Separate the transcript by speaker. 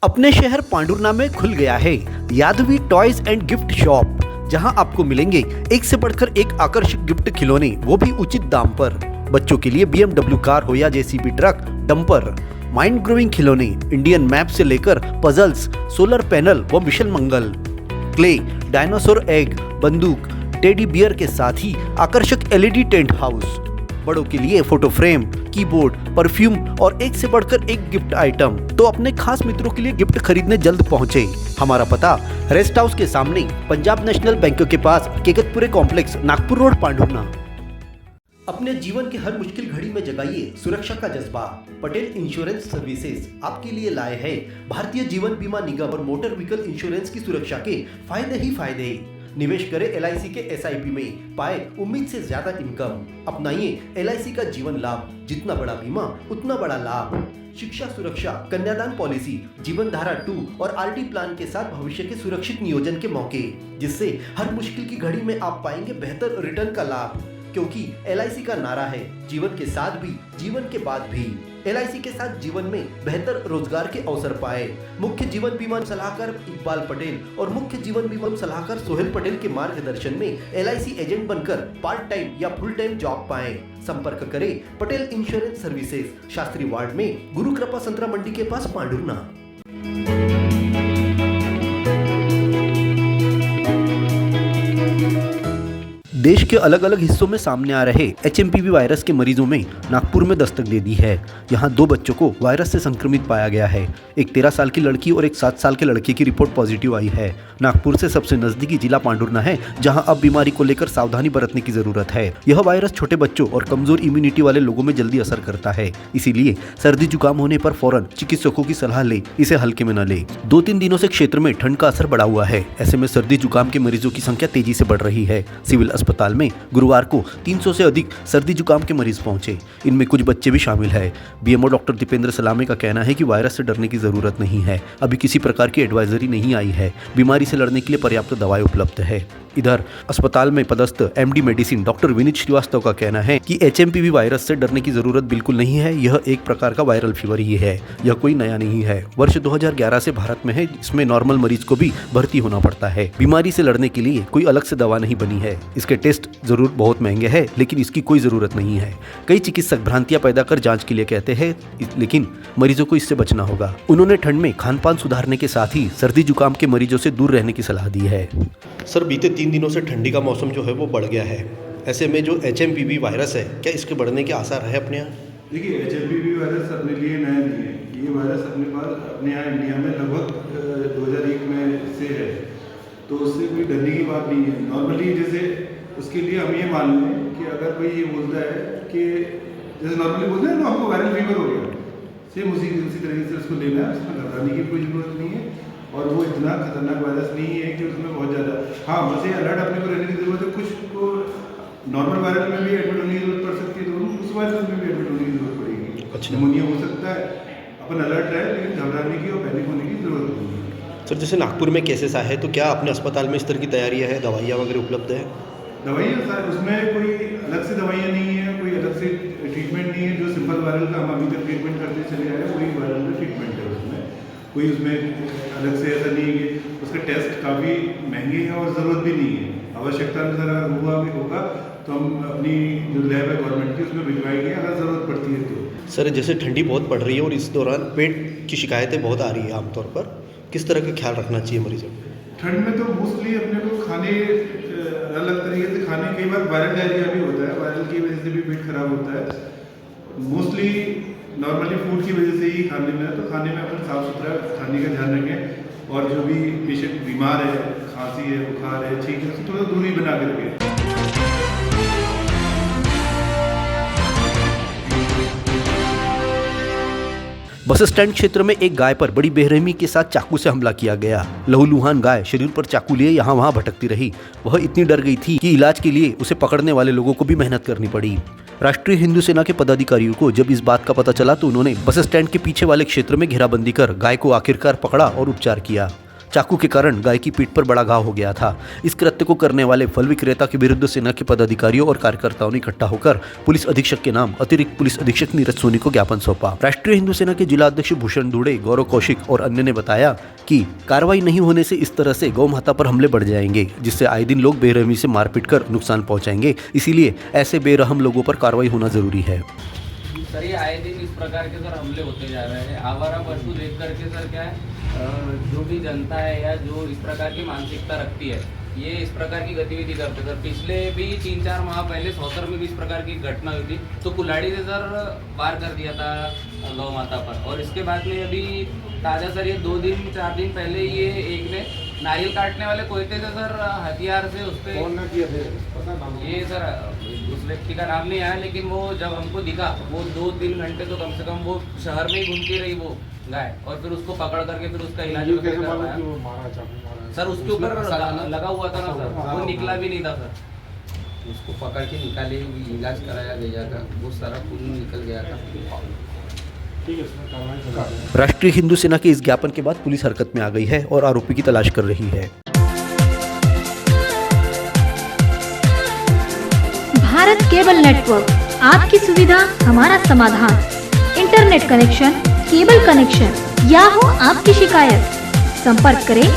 Speaker 1: अपने शहर पांडुरना में खुल गया है यादवी टॉयज एंड गिफ्ट शॉप, जहां आपको मिलेंगे एक से बढ़कर एक आकर्षक गिफ्ट खिलौने, वो भी उचित दाम पर। बच्चों के लिए BMW कार हो या JCB truck, dumper, mind growing खिलौने, इंडियन मैप से लेकर पजल्स, सोलर पैनल व मिशन मंगल, क्ले, डायनासोर एग, बंदूक, टेडी बियर के साथ ही आकर्षक LED टेंट हाउस। बड़ों के लिए फोटो फ्रेम, कीबोर्ड, परफ्यूम और एक से बढ़कर एक गिफ्ट आइटम। तो अपने खास मित्रों के लिए गिफ्ट खरीदने जल्द पहुंचे। हमारा पता रेस्ट हाउस के सामने, पंजाब नेशनल बैंक के पास, केकतपुरे कॉम्प्लेक्स, नागपुर रोड, पांडुरना। अपने जीवन की हर मुश्किल घड़ी में जगाइए सुरक्षा का जज्बा। पटेल इंश्योरेंस सर्विसेज आपके लिए लाए हैं भारतीय जीवन बीमा निगम और मोटर व्हीकल इंश्योरेंस की सुरक्षा के फायदे ही फायदे। निवेश करें LIC के SIP में, पाए उम्मीद से ज्यादा इनकम। अपनाइए LIC का जीवन लाभ, जितना बड़ा बीमा उतना बड़ा लाभ। शिक्षा सुरक्षा, कन्यादान पॉलिसी, जीवन धारा 2 और RD प्लान के साथ भविष्य के सुरक्षित नियोजन के मौके, जिससे हर मुश्किल की घड़ी में आप पाएंगे बेहतर रिटर्न का लाभ। क्योंकि LIC का नारा है जीवन के साथ भी, जीवन के बाद भी। LIC के साथ जीवन में बेहतर रोजगार के अवसर पाए। मुख्य जीवन बीमा सलाहकार इकबाल पटेल और मुख्य जीवन बीमा सलाहकार सोहेल पटेल के मार्गदर्शन में LIC एजेंट बनकर पार्ट टाइम या फुल टाइम जॉब पाएं। संपर्क करें Patel insurance services, Shastri ward में, गुरु कृपा संतरा मंडी के पास, पांडुरना। देश के अलग अलग हिस्सों में सामने आ रहे HMPV वायरस के मरीजों में नागपुर में दस्तक दे दी है। यहाँ 2 बच्चों को वायरस से संक्रमित पाया गया है। एक 13 साल की लड़की और एक 7 साल के लड़के की रिपोर्ट पॉजिटिव आई है। नागपुर से सबसे नजदीकी जिला पांडुरना है, जहाँ अब बीमारी को लेकर सावधानी बरतने की जरूरत है। यह वायरस छोटे बच्चों और कमजोर इम्यूनिटी वाले लोगों में जल्दी असर करता है, इसीलिए सर्दी जुकाम होने पर फौरन चिकित्सकों की सलाह ले, इसे हल्के में न ले। 2-3 दिनों से क्षेत्र में ठंड का असर बढ़ा हुआ है। ऐसे में सर्दी जुकाम के मरीजों की संख्या तेजी से बढ़ रही है। सिविल अस्पताल में गुरुवार को 300 से अधिक सर्दी जुकाम के मरीज पहुंचे। इनमें कुछ बच्चे भी शामिल हैं। BMO डॉक्टर दीपेंद्र सलामे का कहना है कि वायरस से डरने की जरूरत नहीं है। अभी किसी प्रकार की एडवाइजरी नहीं आई है। बीमारी से लड़ने के लिए पर्याप्त दवाएं उपलब्ध है। इधर अस्पताल में पदस्थ MD medicine doctor Vineet Srivastava का कहना है कि HMPV वायरस से डरने की जरूरत बिल्कुल नहीं है। यह एक प्रकार का वायरल फीवर ही है, यह कोई नया नहीं है। वर्ष 2011 से भारत में है, इसमें नॉर्मल मरीज को भी भर्ती होना पड़ता है। बीमारी से लड़ने के लिए कोई अलग से दवा नहीं बनी है। इसके टेस्ट जरूर बहुत महंगे हैं, लेकिन इसकी कोई जरूरत नहीं है। कई चिकित्सक भ्रांतियां पैदा कर जांच के लिए कहते हैं, लेकिन मरीजों को इससे बचना होगा। उन्होंने ठंड में खान पान सुधारने के साथ ही सर्दी जुकाम के मरीजों से दूर रहने की सलाह दी है।
Speaker 2: सर, बीते 3 दिनों से ठंडी का मौसम जो है वो बढ़ गया है। ऐसे में जो HMPV वायरस है, क्या इसके बढ़ने के आसार है अपने यहाँ?
Speaker 3: देखिए, HMPV वायरस अपने लिए नया नहीं है। ये वायरस अपने यहाँ इंडिया में लगभग 2001 में से है, तो उससे कोई डरने की बात नहीं है। नॉर्मली जैसे उसके लिए हम ये मान लें कि अगर कोई ये बोलता है कि जैसे नॉर्मली बोलते हैं ना, आपको वायरल फीवर हो गया, सेम उसी तरीके से उसको लेना है। उसमें घबराने की कोई ज़रूरत नहीं है और वो इतना खतरनाक वायरस नहीं है कि उसमें बहुत ज़्यादा, हाँ बस ये अलर्ट अपने को रहने की ज़रूरत है। कुछ को नॉर्मल वायरल में भी एडमिट होने की जरूरत पड़ सकती है, तो उस वायरस में भी एडमिट होने की जरूरत पड़ेगी।
Speaker 2: अच्छा,
Speaker 3: निमोनिया हो सकता है। अपन अलर्ट रहे, लेकिन घबराने की और पैनिक होने की जरूरत नहीं है।
Speaker 2: सर, जैसे नागपुर में केसेस आए हैं, तो क्या अपने अस्पताल में इस तरह की तैयारियाँ है, दवाइयाँ वगैरह उपलब्ध है?
Speaker 3: दवाइयाँ सर, उसमें कोई अलग से दवाइयाँ नहीं है, कोई अलग से ट्रीटमेंट नहीं है। जो सिंपल वायरल का हम अभी तक ट्रीटमेंट करते चले आए, वही वायरल का ट्रीटमेंट है। उसमें कोई उसमें अलग से ऐसा नहीं है कि उसके टेस्ट काफ़ी महंगे हैं और ज़रूरत भी नहीं है। आवश्यकता अनुसार अगर हुआ भी होगा तो हम अपनी जो लैब है गवर्नमेंट की, उसमें भिजवाएंगे अगर ज़रूरत पड़ती है तो।
Speaker 2: सर, जैसे ठंडी बहुत बढ़ रही है और इस दौरान पेट की शिकायतें बहुत आ रही है आमतौर पर, किस तरह का ख्याल रखना चाहिए मरीजों को?
Speaker 3: ठंड में तो मोस्टली अपने को खाने अलग तरीके से खाने, कई बार वायरल डायरिया भी होता है, वायरल की वजह से भी पेट खराब होता है। मोस्टली नॉर्मली फूड की वजह से ही खाने में है, तो खाने में अपन साफ सुथरा खाने का ध्यान रखें और जो भी पेशेंट बीमार है, खांसी है, बुखार है, छींक है, उससे थोड़ा दूरी बना के रखें।
Speaker 1: बस स्टैंड क्षेत्र में एक गाय पर बड़ी बेरहमी के साथ चाकू से हमला किया गया। लहूलुहान गाय शरीर पर चाकू लिए यहाँ वहाँ भटकती रही। वह इतनी डर गई थी कि इलाज के लिए उसे पकड़ने वाले लोगों को भी मेहनत करनी पड़ी। राष्ट्रीय हिंदू सेना के पदाधिकारियों को जब इस बात का पता चला तो उन्होंने बस स्टैंड के पीछे वाले क्षेत्र में घेराबंदी कर गाय को आखिरकार पकड़ा और उपचार किया। चाकू के कारण गाय की पीठ पर बड़ा घाव हो गया था। इस कृत्य को करने वाले फल विक्रेता के विरुद्ध सेना के पदाधिकारियों और कार्यकर्ताओं ने इकट्ठा होकर पुलिस अधीक्षक के नाम अतिरिक्त पुलिस अधीक्षक नीरज सोनी को ज्ञापन सौंपा। राष्ट्रीय हिंदू सेना के जिला अध्यक्ष भूषण धुड़े, गौरव कौशिक और अन्य ने बताया कि कार्रवाई नहीं होने से इस तरह से गौ माता पर हमले बढ़ जाएंगे, जिससे आए दिन लोग बेरहमी से मारपीट कर नुकसान पहुंचाएंगे। इसीलिए ऐसे बेरहम लोगों पर कार्रवाई होना जरूरी है।
Speaker 4: सर ये आए दिन इस प्रकार के सर हमले होते जा रहे हैं। आवारा पशु देख करके सर क्या है, जो भी जनता है या जो इस प्रकार की मानसिकता रखती है, ये इस प्रकार की गतिविधि करते सर। पिछले भी 3-4 माह पहले सौसर में भी इस प्रकार की घटना हुई थी, तो कुल्हाड़ी से सर वार कर दिया था गौ माता पर। और इसके बाद में अभी ताज़ा सर ये 2-4 दिन पहले ये एक ने नारियल काटने वाले कोयते से सर हथियार से उस पर, ये सर उस व्यक्ति का नाम नहीं आया, लेकिन वो जब हमको दिखा वो 2-3 घंटे तो कम से कम वो शहर में ही घूमती रही वो गाय, और फिर उसको पकड़ करके फिर उसका इलाज करवाया। सर उसके ऊपर लगा हुआ था ना सर, वो निकला भी नहीं था सर।
Speaker 5: उसको पकड़ के निकाले, इलाज कराया गया था, वो सारा खून निकल गया था।
Speaker 1: राष्ट्रीय हिंदू सेना के इस ज्ञापन के बाद पुलिस हरकत में आ गई है और आरोपी की तलाश कर रही है।
Speaker 6: भारत केबल नेटवर्क, आपकी सुविधा हमारा समाधान। इंटरनेट कनेक्शन, केबल कनेक्शन या हो आपकी शिकायत, संपर्क करें